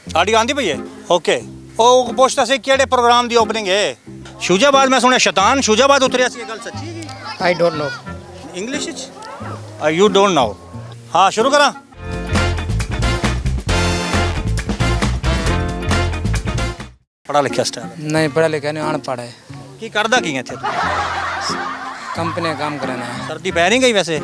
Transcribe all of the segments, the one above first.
Audio ਆਂਦੀ ਪਈ ਹੈ ਓਕੇ ਉਹ ਪੁੱਛਦਾ ਸੀ ਕਿਹੜੇ ਪ੍ਰੋਗਰਾਮ ਦੀ ਓਪਨਿੰਗ ਹੈ ਸ਼ੂਜਾਬਾਦ ਮੈਂ ਸੁਣਿਆ ਸ਼ੈਤਾਨ ਸ਼ੂਜਾਬਾਦ ਉਤਰਿਆ ਸੀ ਇਹ ਗੱਲ ਸੱਚੀ ਹੈ आई डोंट नो ਇੰਗਲਿਸ਼ ਵਿੱਚ ਯੂ ਡੋਂਟ ਨੋ ਹਾਂ ਸ਼ੁਰੂ ਕਰਾਂ ਪੜਾ ਲਿਖਿਆ ਸਟਾਰ नहीं पढ़ा लिखा नहीं अनपढ़ है ਕੀ ਕਰਦਾ ਕੀ ਹੈ ਇੱਥੇ ਤੂੰ कंपनी का काम कराना है ਸਰਦੀ ਪੈ ਨਹੀਂ ਗਈ ਵੈਸੇ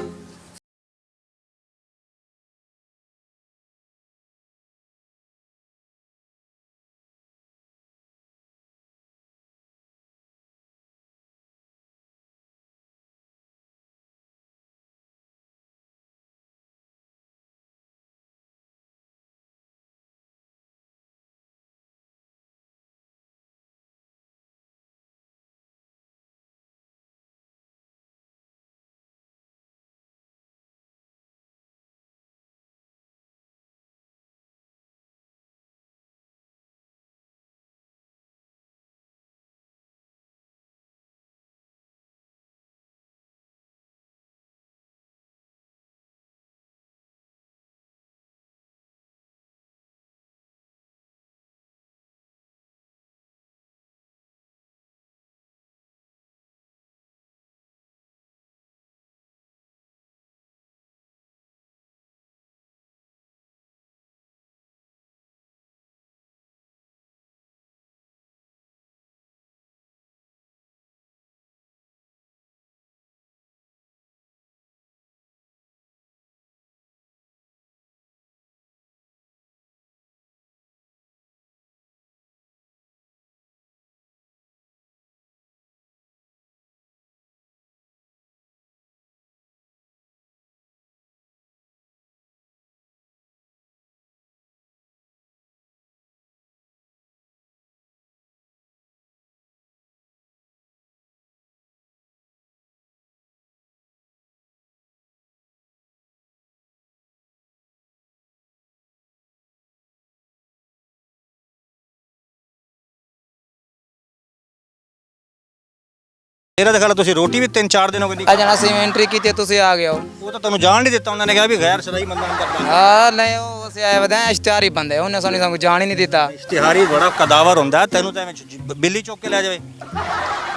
ਮੇਰਾ ਦਿਖਾ ਲਾ ਤੁਸੀਂ ਰੋਟੀ ਵੀ 3-4 ਦਿਨ ਹੋ ਗਏ ਨਹੀਂ आज ना सी एंट्री की थी तुसी आ गए हो ਉਹ ਤਾਂ ਤੁਹਾਨੂੰ ਜਾਣ ਨਹੀਂ ਦਿੱਤਾ ਉਹਨਾਂ ਨੇ ਕਿਹਾ ਵੀ ਗੈਰ ਸਦਾਈ ਬੰਦਾ ਅੰਦਰ ਬੰਦ हाँ नहीं वो से आए बताए इश्तिहार ही बंद है उन्हें सोनी हमको जान ही नहीं देता ਇਸ਼ਤਿਹਾਰੀ ਬੜਾ ਕਦਾਵਰ ਹੁੰਦਾ ਤੈਨੂੰ ਤਾਂ ਐਵੇਂ ਬਿੱਲੀ ਚੁੱਕ ਕੇ ਲੈ ਜਾਵੇ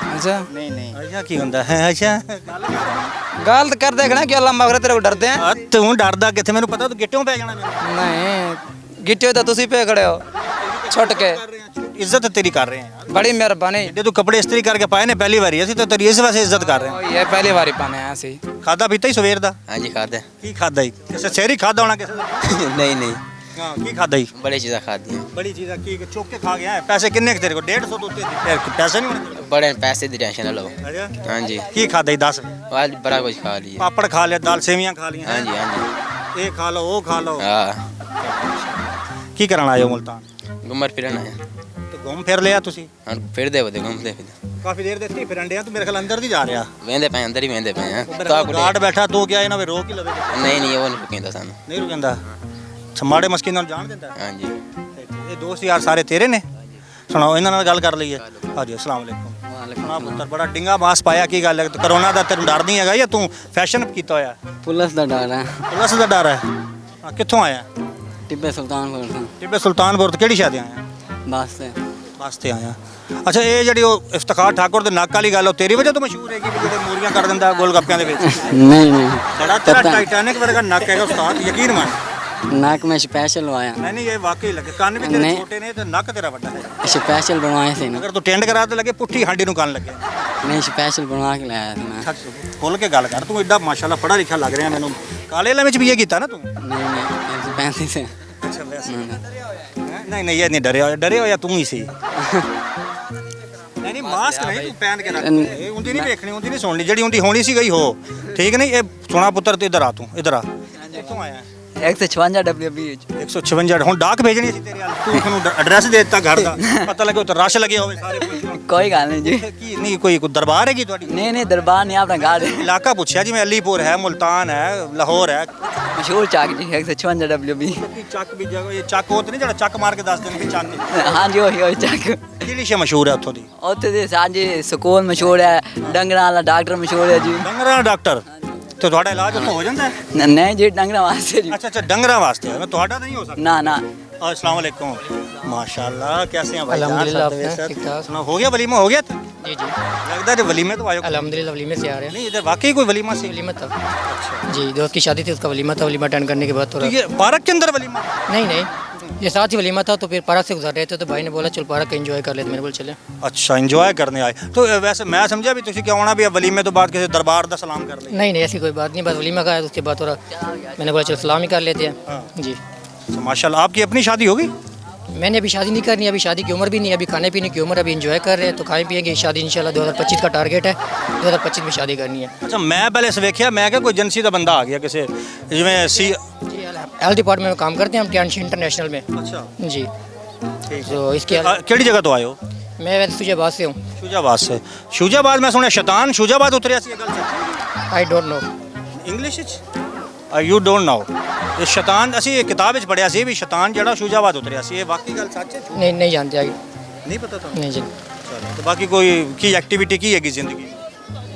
अच्छा ਨਹੀਂ ਨਹੀਂ ਅੱਛਾ ਕੀ ਹੁੰਦਾ ਹੈ ਅੱਛਾ गलत कर देखना कि अल्लाह मगरे तेरे को डरते हैं ਤੂੰ ਡਰਦਾ ਕਿੱਥੇ ਮੈਨੂੰ ਪਤਾ ਤੂੰ ਗਿੱਟਿਓਂ ਪੈ ਜਾਣਾ ਮੈਨੂੰ नहीं गिट्टे तो तुसी पे खड़े हो छुट के ਇੱਜ਼ਤ ਤੇਰੀ ਕਰ ਰਹੇ ਹਾਂ बड़ी मेहरबानी ਜੇ ਤੂੰ ਕੱਪੜੇ ਇਸਤਰੀ ਕਰਕੇ ਪਾਏ ਨੇ ਪਹਿਲੀ ਵਾਰੀ ਅਸੀਂ ਤਾਂ ਤੇਰੀ ਇਸ ਵਾਸਤੇ ਇੱਜ਼ਤ ਕਰ ਰਹੇ ਹਾਂ ये पहली बारी पाने हैं ऐसे ਖਾਦਾ ਪੀਤਾ ਹੀ ਸਵੇਰ ਦਾ हाँ जी खाते ਕੀ ਖਾਦਾ ਹੀ ਕਿਸੇ ਸ਼ਹਿਰੀ ਖਾਦਾ ਹੋਣਾ ਕਿਸੇ ਦਾ नहीं नहीं ਹਾਂ ਕੀ ਖਾਦਾ ਹੀ बड़ी चीज़ें खाती हैं ਬੜੀ ਚੀਜ਼ਾਂ ਕੀ ਚੁੱਕ ਕੇ ਖਾ ਗਿਆ ਪੈਸੇ ਕਿੰਨੇ ਕੁ ਤੇਰੇ ਕੋਲ 150 ਤੋਂ ਉੱਤੇ ਪੈਸੇ ਨਹੀਂ ਹੋਣੇ ਤੇਰੇ बड़े पैसे दी टेंशन ना लो ਕੋਲ ਅੱਛਾ हाँ जी ਕੀ ਖਾਦਾ ਹੀ ਦੱਸ आज बड़ा कुछ खा लिया ਪਾਪੜ ਖਾ ਲਿਆ ਦਾਲ ਸੇਵੀਆਂ ਖਾ ਲੀਆਂ हाँ जी हाँ जी ਇਹ ਖਾ ਲਓ ਉਹ ਖਾ ਲਓ हाँ ਕੀ ਕਰਨ ਆਏ ਹੋ ਮੁਲਤਾਨ घूमर फिरना है ਤੇ ਘੁੰਮ ਫਿਰ ਲਿਆ ਤੁਸੀਂ हाँ फिर दे वो घूमते फिर ਕਾਫੀ ਦੇਰ ਦੇ ਇੱਥੇ ਫਿਰਨ ਡਿਆ ਤੂੰ ਮੇਰੇ ਖਿਆਲ ਅੰਦਰ ਦੀ ਜਾ ਰਿਹਾ वेंदे पे अंदर ही वेंदे पे हैं ਮੇਰੇ तो ਖਿਆਲ आपको ਗਾਰਡ ਬੈਠਾ ਤੂੰ ਕਿਹਾ ਇਹਨਾਂ ਵੇ ਰੋਕ ਹੀ ਲਵੇ नहीं नहीं वो नहीं रुकेंदा सानू ਨਹੀਂ ਰੁਕਦਾ ਮਾੜੇ ਮਸਕਿਨ ਨਾਲ ਜਾਣ ਦਿੰਦਾ हाँ जी ਇਹ ਦੋਸਤ ਯਾਰ ਸਾਰੇ ਤੇਰੇ ਨੇ ਸੁਣਾਓ ਇਹਨਾਂ ਨਾਲ ਗੱਲ ਕਰ ਲਈਏ ਹਾਂਜੀ ਅਸਲਾਮ ਅਲੈਕੁਮ ਸੁਣਾ ਪੁੱਤਰ ਬੜਾ ਡਿੰਗਾ ਮਾਸ ਪਾਇਆ ਕੀ ਗੱਲ ਹੈ ਕਰੋਨਾ ਦਾ ਤੈਨੂੰ ਡਰ ਨਹੀਂ ਹੈਗਾ ਜਾਂ ਤੂੰ ਫੈਸ਼ਨ ਕੀਤਾ ਹੋਇਆ पुलिस का डर है ਪੁਲਿਸ ਦਾ ਡਰ ਹੈ ਹਾਂ, ਕਿੱਥੋਂ ਆਇਆ टिब्बे सुल्तानपुर से ਟਿੱਬੇ ਸੁਲਤਾਨਪੁਰ ਤੋਂ ਕਿਹੜੀ ਸ਼ਾਦੀ ਆਇਆ बस से ਵਾਸਤੇ ਆਇਆ ਅੱਛਾ ਇਹ ਜਿਹੜੀ ਉਹ ਇਫਤਖਾਰ ਠਾਕੁਰ ਦੇ ਨੱਕ ਵਾਲੀ ਗੱਲ ਉਹ ਤੇਰੀ ਵਜ੍ਹਾ ਤੋਂ ਮਸ਼ਹੂਰ ਹੈਗੀ ਵੀ ਜਿਹੜੇ ਮੂਰੀਆਂ ਕਰ ਦਿੰਦਾ ਗੋਲ ਗੱਪਿਆਂ ਦੇ ਵਿੱਚ नहीं नहीं ਬੜਾ ਤੇਰਾ ਟਾਈਟੈਨਿਕ ਵਰਗਾ ਨੱਕ ਹੈਗਾ ਉਸਤਾਦ ਯਕੀਨ ਮੰਨ नाक में स्पेशल लवाया ਨਹੀਂ ਨਹੀਂ ਇਹ ਵਾਕਈ ਲੱਗੇ ਕੰਨ ਵੀ ਤੇਰੇ ਨਹੀਂ। ਛੋਟੇ ਨੇ ਤੇ ਨੱਕ ਤੇਰਾ ਵੱਡਾ ਹੈ स्पेशल बनवाए थे ना ਅਗਰ ਤੂੰ ਟੈਂਡ ਕਰਾ ਤੇ ਲੱਗੇ ਪੁੱਠੀ ਹਾਂਡੀ ਨੂੰ ਕੰਨ ਲੱਗੇ नहीं स्पेशल बनवा के लाया था मैं ਖੁੱਲ ਕੇ ਗੱਲ ਕਰ ਤੂੰ ਐਡਾ ਮਾਸ਼ਾਅੱਲਾ ਪੜ੍ਹਾ ਲਿਖਿਆ ਲੱਗ ਰਿਹਾ ਮੈਨੂੰ ਕਾਲੇ ਵਾਲੇ ਵਿੱਚ ਵੀ ਇਹ ਕੀਤਾ ਨਾ ਤੂੰ नहीं नहीं ऐसे पैसे से ਅੱਛਾ ਵੈਸੇ ਨਹੀਂ ਨਹੀਂ ਇਹ ਨਹੀਂ ਡਰੇ ਹੋਇਆ ਤੂੰ ਹੀ ਸੀ ਨਹੀਂ ਨਹੀਂ ਮਾਸਕ ਨਹੀਂ ਤੂੰ ਪਹਿਨ ਕੇ ਰੱਖ ਇਹ ਹੁੰਦੀ ਨਹੀਂ ਵੇਖਣੀ ਹੁੰਦੀ ਨਹੀਂ ਸੁਣਨੀ ਜਿਹੜੀ ਹੁੰਦੀ ਹੋਣੀ ਸੀ ਗਈ ਹੋ ਠੀਕ ਨਹੀਂ ਇਹ ਸੋਨਾ ਪੁੱਤਰ ਤੇ ਇਧਰ ਆ ਤੂੰ ਇਧਰ ਆ ਕਿੱਥੋਂ ਆਇਆ 156 WB 156 ਹੁਣ ਡਾਕ ਭੇਜਣੀ ਸੀ ਤੇਰੇ ਹਾਲ ਤੂੰ ਤੁਹਾਨੂੰ ਐਡਰੈਸ ਦੇ ਦਿੱਤਾ ਘਰ ਦਾ ਪਤਾ ਲੱਗੇ ਉੱਤੇ ਰਸ਼ ਲੱਗੇ ਹੋਵੇ ਸਾਰੇ ਪੁੱਛਣ कोई गल नहीं जी ਕੀ ਨਹੀਂ ਕੋਈ ਦਰਬਾਰ ਹੈਗੀ ਤੁਹਾਡੀ नहीं नहीं दरबार नहीं अपना गार्ड ਇਲਾਕਾ ਪੁੱਛਿਆ ਜਿਵੇਂ ਅਲੀਪੁਰ ਹੈ ਮੁਲਤਾਨ ਹੈ ਲਾਹੌਰ ਹੈ मशहूर चाक जी 156 WB ਕੀ ਚੱਕ ਵੀ ਜਗ੍ਹਾ ਇਹ ਚੱਕ ਉਹ ਤੇ ਨਹੀਂ ਜਿਹੜਾ ਚੱਕ ਮਾਰ ਕੇ ਦੱਸ ਦੇਣ ਵੀ ਚੱਕ हाँ जी वही चाक ਕਿਹੜੀ ਸ਼ੇ ਮਸ਼ਹੂਰ ਹੈ ਉੱਥੋਂ ਦੀ ਉੱਥੇ ਦੇ ਸਾਂਝੇ ਸਕੂਲ ਮਸ਼ਹੂਰ ਹੈ ਡੰਗਰਾਂ ਵਾਲਾ ਡਾਕਟਰ ਮਸ਼ਹੂਰ ਹੈ ਜੀ ਡੰਗਰਾਂ ਦਾ ਡਾਕਟਰ ਤੇ ਤੁਹਾਡਾ ਇਲਾਜ ਉੱਥੋਂ ਹੋ ਜਾਂਦਾ ਹੈ ਨਹੀਂ ਜੀ ਡੰਗਰਾਂ ਵਾਸਤੇ ਜੀ ਅੱਛਾ ਅੱਛਾ ਡੰਗਰਾਂ ਵਾਸਤੇ ਹੈ ਤੁਹਾਡਾ ਨਹੀਂ ਹੋ ਸਕਦਾ ਨਾ ਨਾ अस्सलाम वालेकुम माशाल्लाह कैसे हैं भाई अल्हम्दुलिल्लाह अपना ठीक ठाक। सुना हो गया वलीमा हो गया जी जी लगता है वलीमे तो आयो अल्हम्दुलिल्लाह वलीमे से आ रहे हैं। नहीं इधर वाकई कोई वलीमा से वलीमा था जी, दोस्त की शादी थी, उसका वलीमा था। वलीमा अटेंड करने के बाद तो थोड़ा ये पार्क के अंदर वलीमा नहीं नहीं ये साथ ही वलीमा था, तो फिर पार्क से गुजर रहे थे तो भाई ने बोला चल पार्क एंजॉय कर लेते, मैंने बोला चले। अच्छा इंजॉय करने आए तो वैसे मैं समझा भी तुझे क्या होना भी वलीमे तो बाद किसी दरबार दा सलाम कर ले नहीं नहीं ऐसी कोई बात नहीं, बस वलीमा का है, उसके बाद थोड़ा मैंने बोला चल सलाम ही कर लेते हैं। हाँ। जी तो माशाल्लाह आपकी अपनी शादी होगी मैंने अभी शादी नहीं करनी, अभी शादी की उम्र भी नहीं है, अभी खाने पीने की उम्र, अभी एंजॉय कर रहे हैं, तो खाएं पिएंगे। शादी इंशाल्लाह 2025 का टारगेट है, 2025 में शादी करनी है। अच्छा मैं पहले से वेख्या मैं क्या कोई एजेंसी का बंदा आ गया किसी जिवें सी जी हेल्थ डिपार्टमेंट में काम करते हैं हम टीएनसी इंटरनेशनल में। अच्छा जी ठीक तो इसके केड़ी जगह तो आए हो मैं वैसे शुजाबाद से हूँ। शुजाबाद से शुजाबाद मैं सुनिया शैतान शुजाबाद उतरिया सी गल सच्ची I don't know. English you don't know ये शैतान ਅਸੀਂ ਇਹ ਕਿਤਾਬ ਵਿੱਚ ਪੜਿਆ ਸੀ ਵੀ ਸ਼ੈਤਾਨ ਜਿਹੜਾ ਸ਼ੂਜਾਬਾਦ ਉਤਰਿਆ ਸੀ ਇਹ ਵਾਕਈ ਗੱਲ ਸੱਚ ਹੈ नहीं नहीं जानते आगे ਨਹੀਂ ਪਤਾ ਤੁਹਾਨੂੰ नहीं जी। ਚਲੋ ਤੇ ਬਾਕੀ ਕੋਈ ਕੀ ਐਕਟੀਵਿਟੀ ਕੀ ਹੈਗੀ ਜ਼ਿੰਦਗੀ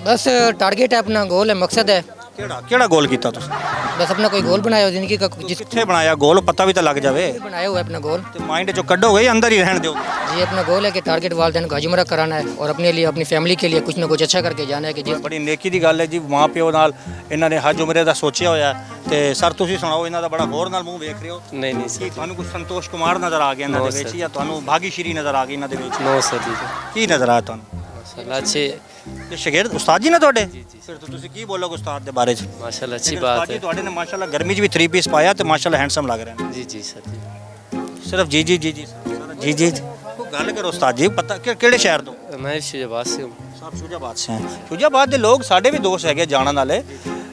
बस टारगेट है अपना, गोल है, मकसद है, ਕਿਹੜਾ ਗੋਲ ਕੀਤਾ ਤੁਸੀਂ बस अपना कोई गोल बनाया हो जिंदगी का, जिस ਕਿੱਥੇ ਬਣਾਇਆ ਗੋਲ ਪਤਾ ਵੀ ਤਾਂ ਲੱਗ ਜਾਵੇ बनाया हुआ है अपना गोल। ਤੇ ਮਾਈਂਡ ਚੋਂ ਕੱਢੋਗੇ ਅੰਦਰ ही रहने ਦਿਓ जी अपना गोल है कि टारगेट वालदेन को हजमरा कराना है और अपने लिए अपनी फैमिली के लिए कुछ ना कुछ अच्छा करके जाना है कि जिस ਬੜੀ ਨੇਕੀ ਦੀ ਗੱਲ ਹੈ ਜੀ ਮਾਂ ਪਿਓ ਨਾਲ ਇਹਨਾਂ ਨੇ ਹਜ ਉਮਰੇ ਦਾ ਸੋਚਿਆ ਹੋਇਆ ਤੇ ਸਰ ਤੁਸੀਂ ਸੁਣਾਓ ਇਹਨਾਂ ਦਾ ਬੜਾ ਗੌਰ ਨਾਲ ਮੂੰਹ ਵੇਖ ਰਹੇ ਹੋ नहीं नहीं ਕੀ ਤੁਹਾਨੂੰ ਕੁਝ ਸੰਤੋਸ਼ ਕੁਮਾਰ ਨਜ਼ਰ ਆ ਗਿਆ ਇਹਨਾਂ ਦੇ ਵਿੱਚ ਜਾਂ ਤੁਹਾਨੂੰ ਭਾਗੀਸ਼ਰੀ ਨਜ਼ਰ ਆ ਗਈ ਇਹਨਾਂ ਦੇ ਵਿੱਚ नो सर जी ਕੀ ਨਜ਼ਰ ਆਇਆ ਤੁਹਾਨੂੰ माशाल्लाह अच्छे ਇਹ ਸ਼ਾਗਿਰਦ ਉਸਤਾਦ ਜੀ ਨੇ ਤੁਹਾਡੇ ਫਿਰ ਤਾਂ ਤੁਸੀਂ ਕੀ ਬੋਲੋਗੇ ਉਸਤਾਦ ਦੇ ਬਾਰੇ ਚ माशाल्लाह अच्छी ਲੇਕਿਨ बात ਉਸਤਾਦ ਜੀ है ਤੁਹਾਡੇ ਨੇ ਮਾਸ਼ਾਅੱਲਾ ਗਰਮੀ 'ਚ ਵੀ 3 ਪੀਸ ਪਾਇਆ ਤੇ ਮਾਸ਼ਾਅੱਲਾ ਹੈਂਡਸਮ ਲੱਗ ਰਹੇ ਨੇ जी जी सर जी ਸਿਰਫ ਜੀ ਜੀ ਜੀ ਜੀ ਜੀ ਜੀ ਕੋਈ ਗੱਲ ਕਰੋ ਉਸਤਾਦ ਜੀ ਪਤਾ ਕਿਹੜੇ ਸ਼ਹਿਰ ਤੋਂ मैं शुजाबाद से हूँ। ਸਭ ਸ਼ੂਜਾਬਾਦ ਸੇ ਹਨ ਸ਼ੂਜਾਬਾਦ ਦੇ ਲੋਕ ਸਾਡੇ ਵੀ ਦੋਸਤ ਹੈਗੇ ਜਾਣਨ ਵਾਲੇ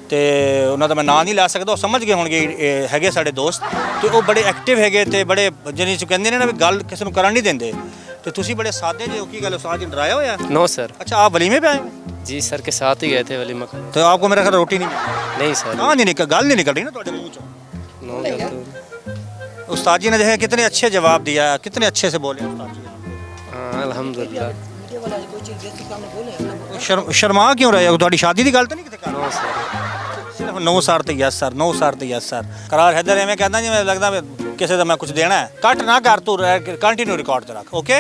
ਤੇ ਉਹਨਾਂ ਦਾ ਮੈਂ ਨਾਂ ਨਹੀਂ ਲੈ ਸਕਦਾ ਉਹ ਸਮਝ ਗਏ ਹੋਣਗੇ ਇਹ ਹੈਗੇ ਸਾਡੇ ਦੋਸਤ ਤੇ ਉਹ ਬੜੇ ਐਕਟਿਵ ਹੈਗੇ ਤੇ ਬੜੇ ਜਿਹਨੇ ਚ ਕਹਿੰਦੇ ਨੇ ਨਾ ਵੀ ਗੱਲ ਕਿਸੇ ਨੂੰ ਕਰਨ ਨਹੀਂ ਦਿੰਦੇ ਤੇ ਤੁਸੀਂ ਬੜੇ ਸਾਦੇ ਜਿਹੇ ਹੋ ਕੀ ਗੱਲ ਉਸਤਾਦ ਜੀ ਡਰਾਇਆ ਹੋਇਆ नो सर अच्छा आप वलीमे पे आए हैं? जी सर के साथ ही गए थे वलीमा खाने। तो आपको मेरा ख्याल रोटी नहीं मिली नहीं सर कहाँ नहीं निकल गल नहीं निकल रही ना ਤੁਹਾਡੇ ਮੂੰਹ ਚੋਂ नो गल तो उस्ताद जी ने जो है कितने अच्छे जवाब दिया कितने अच्छे से बोले उस्ताद जी हाँ अल्हम्दुलिल्लाह शर्मा क्यों रहे हो ਤੁਹਾਡੀ ਸ਼ਾਦੀ ਦੀ ਗੱਲ ਤਾਂ ਨਹੀਂ ਕਿਤੇ ਕਰ नो सर ਸਿਰਫ 9 ਸਾਲ ਤੇ ਯੈਸ ਸਰ 9 ਸਾਲ ਤੇ ਯੈਸ ਸਰ ਕਰਾਰ ਹੈਦਰ ਐਵੇਂ ਕਹਿੰਦਾ ਜਿਵੇਂ ਲੱਗਦਾ ਵੀ ਕਿਸੇ ਦਾ ਮੈਂ ਕੁਝ ਦੇਣਾ ਹੈ ਕੱਟ ਨਾ ਕਰ ਤੂੰ ਕੰਟੀਨਿਊ ਰਿਕਾਰਡ ਤੇ ਰੱਖ ਓਕੇ